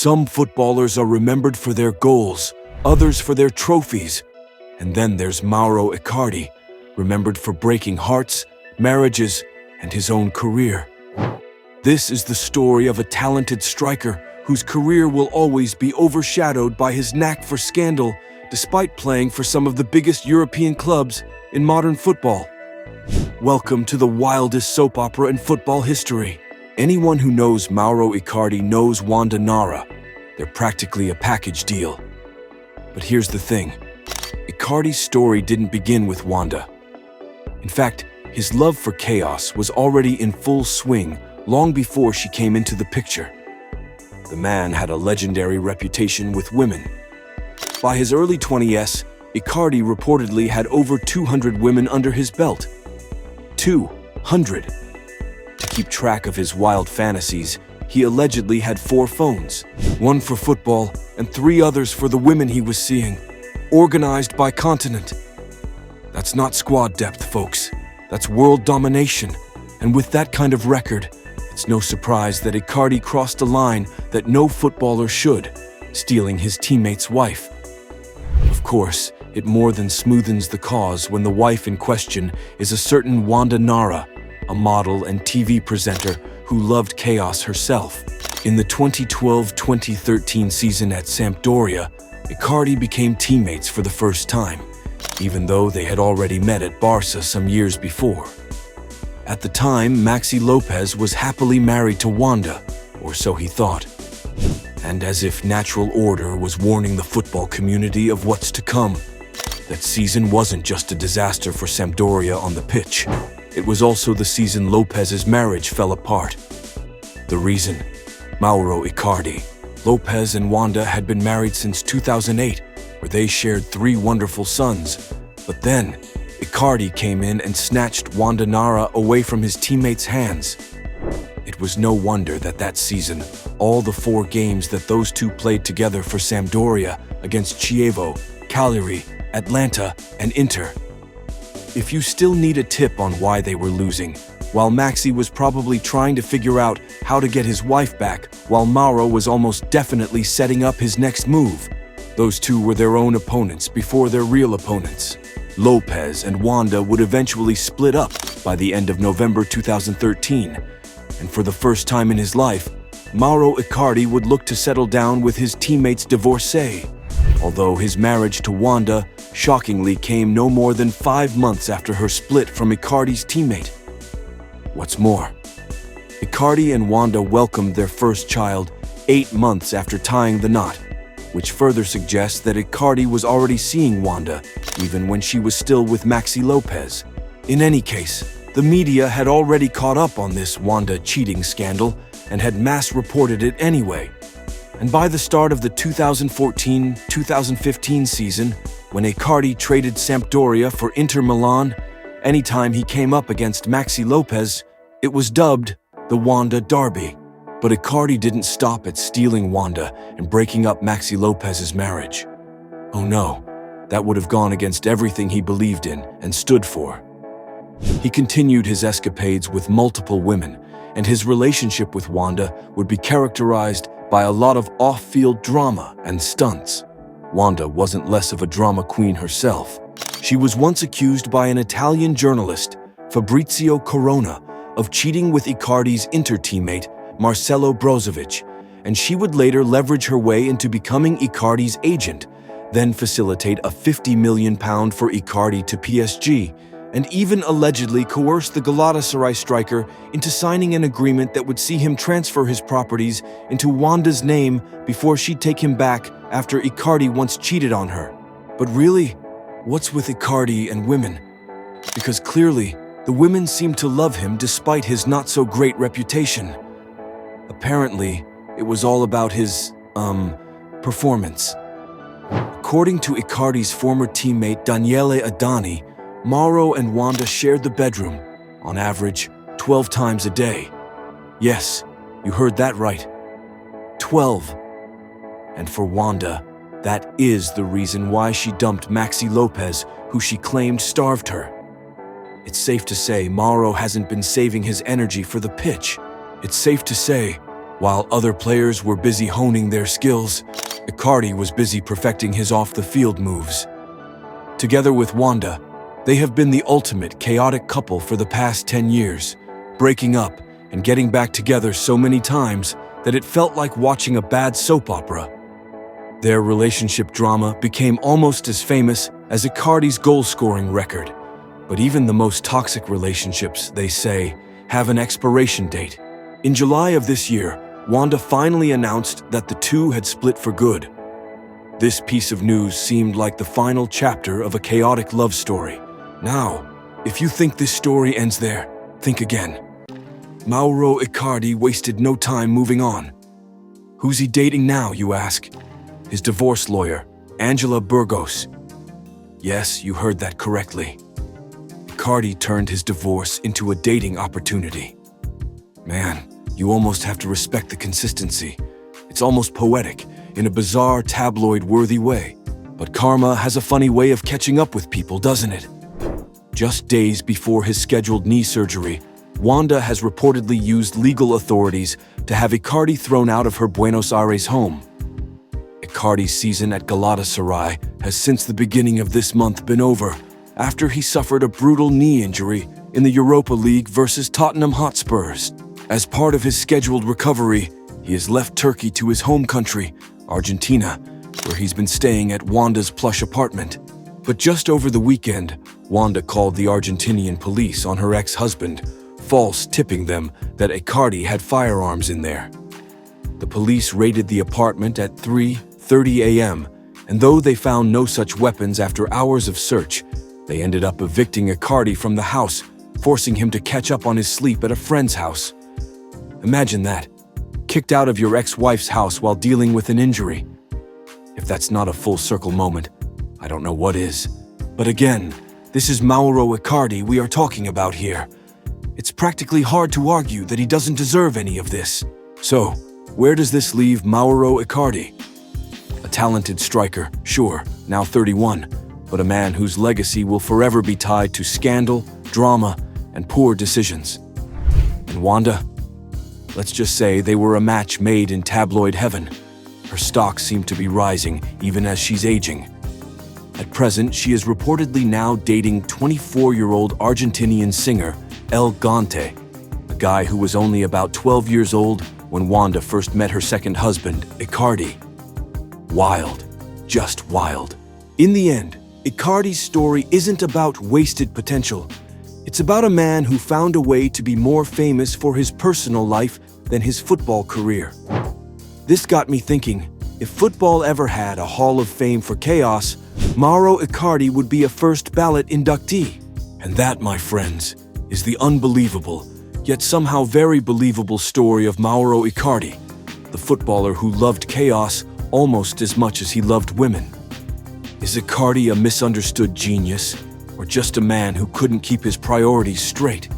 Some footballers are remembered for their goals, others for their trophies. And then there's Mauro Icardi, remembered for breaking hearts, marriages, and his own career. This is the story of a talented striker whose career will always be overshadowed by his knack for scandal, despite playing for some of the biggest European clubs in modern football. Welcome to the wildest soap opera in football history. Anyone who knows Mauro Icardi knows Wanda Nara. They're practically a package deal. But here's the thing. Icardi's story didn't begin with Wanda. In fact, his love for chaos was already in full swing long before she came into the picture. The man had a legendary reputation with women. By his early 20s, Icardi reportedly had over 200 women under his belt. 200. To keep track of his wild fantasies, he allegedly had 4 phones, one for football and 3 others for the women he was seeing, organized by continent. That's not squad depth, folks. That's world domination. And with that kind of record, it's no surprise that Icardi crossed a line that no footballer should, stealing his teammate's wife. Of course, it more than smoothens the cause when the wife in question is a certain Wanda Nara, a model and TV presenter who loved chaos herself. In the 2012-2013 season at Sampdoria, Icardi became teammates for the first time, even though they had already met at Barca some years before. At the time, Maxi Lopez was happily married to Wanda, or so he thought. And as if natural order was warning the football community of what's to come, that season wasn't just a disaster for Sampdoria on the pitch. It was also the season Lopez's marriage fell apart. The reason? Mauro Icardi. Lopez and Wanda had been married since 2008, where they shared 3 wonderful sons. But then, Icardi came in and snatched Wanda Nara away from his teammates' hands. It was no wonder that season, all the 4 games that those two played together for Sampdoria against Chievo, Cagliari, Atlanta, and Inter. If you still need a tip on why they were losing, while Maxi was probably trying to figure out how to get his wife back, while Mauro was almost definitely setting up his next move, those two were their own opponents before their real opponents. Lopez and Wanda would eventually split up by the end of November 2013, and for the first time in his life, Mauro Icardi would look to settle down with his teammate's divorcee, although his marriage to Wanda shockingly came no more than 5 months after her split from Icardi's teammate. What's more, Icardi and Wanda welcomed their first child 8 months after tying the knot, which further suggests that Icardi was already seeing Wanda, even when she was still with Maxi Lopez. In any case, the media had already caught up on this Wanda cheating scandal and had mass reported it anyway. And by the start of the 2014-2015 season, when Icardi traded Sampdoria for Inter Milan, anytime he came up against Maxi Lopez, it was dubbed the Wanda Derby. But Icardi didn't stop at stealing Wanda and breaking up Maxi Lopez's marriage. Oh no, that would have gone against everything he believed in and stood for. He continued his escapades with multiple women, and his relationship with Wanda would be characterized by a lot of off-field drama and stunts. Wanda wasn't less of a drama queen herself. She was once accused by an Italian journalist, Fabrizio Corona, of cheating with Icardi's Inter teammate, Marcelo Brozovic, and she would later leverage her way into becoming Icardi's agent, then facilitate a £50 million for Icardi to PSG, and even allegedly coerce the Galatasaray striker into signing an agreement that would see him transfer his properties into Wanda's name before she'd take him back after Icardi once cheated on her. But really, what's with Icardi and women? Because clearly, the women seemed to love him despite his not-so-great reputation. Apparently, it was all about his, performance. According to Icardi's former teammate Daniele Adani, Mauro and Wanda shared the bedroom, on average, 12 times a day. Yes, you heard that right. 12. And for Wanda, that is the reason why she dumped Maxi Lopez, who she claimed starved her. It's safe to say Mauro hasn't been saving his energy for the pitch. It's safe to say While other players were busy honing their skills, Icardi was busy perfecting his off-the-field moves. Together with Wanda, they have been the ultimate chaotic couple for the past 10 years, breaking up and getting back together so many times that it felt like watching a bad soap opera. Their relationship drama became almost as famous as Icardi's goal-scoring record. But even the most toxic relationships, they say, have an expiration date. In July of this year, Wanda finally announced that the two had split for good. This piece of news seemed like the final chapter of a chaotic love story. Now, if you think this story ends there, think again. Mauro Icardi wasted no time moving on. Who's he dating now, you ask? His divorce lawyer, Angela Burgos. Yes, you heard that correctly. Icardi turned his divorce into a dating opportunity. Man, you almost have to respect the consistency. It's almost poetic, in a bizarre, tabloid-worthy way. But karma has a funny way of catching up with people, doesn't it? Just days before his scheduled knee surgery, Wanda has reportedly used legal authorities to have Icardi thrown out of her Buenos Aires home. Icardi's season at Galatasaray has since the beginning of this month been over, after he suffered a brutal knee injury in the Europa League versus Tottenham Hotspurs. As part of his scheduled recovery, he has left Turkey to his home country, Argentina, where he's been staying at Wanda's plush apartment. But just over the weekend, Wanda called the Argentinian police on her ex-husband, false tipping them that Icardi had firearms in there. The police raided the apartment at 3:30 a.m., and though they found no such weapons after hours of search, they ended up evicting Icardi from the house, forcing him to catch up on his sleep at a friend's house. Imagine that, kicked out of your ex-wife's house while dealing with an injury. If that's not a full-circle moment, I don't know what is. But again, this is Mauro Icardi we are talking about here. It's practically hard to argue that he doesn't deserve any of this. So, where does this leave Mauro Icardi? A talented striker, sure, now 31, but a man whose legacy will forever be tied to scandal, drama, and poor decisions. And Wanda? Let's just say they were a match made in tabloid heaven. Her stock seemed to be rising even as she's aging. At present, she is reportedly now dating 24-year-old Argentinian singer El Gante, a guy who was only about 12 years old when Wanda first met her second husband, Icardi. Wild. Just wild. In the end, Icardi's story isn't about wasted potential. It's about a man who found a way to be more famous for his personal life than his football career. This got me thinking, if football ever had a Hall of Fame for chaos, Mauro Icardi would be a first-ballot inductee. And that, my friends, is the unbelievable, yet somehow very believable story of Mauro Icardi, the footballer who loved chaos almost as much as he loved women. Is Icardi a misunderstood genius, or just a man who couldn't keep his priorities straight?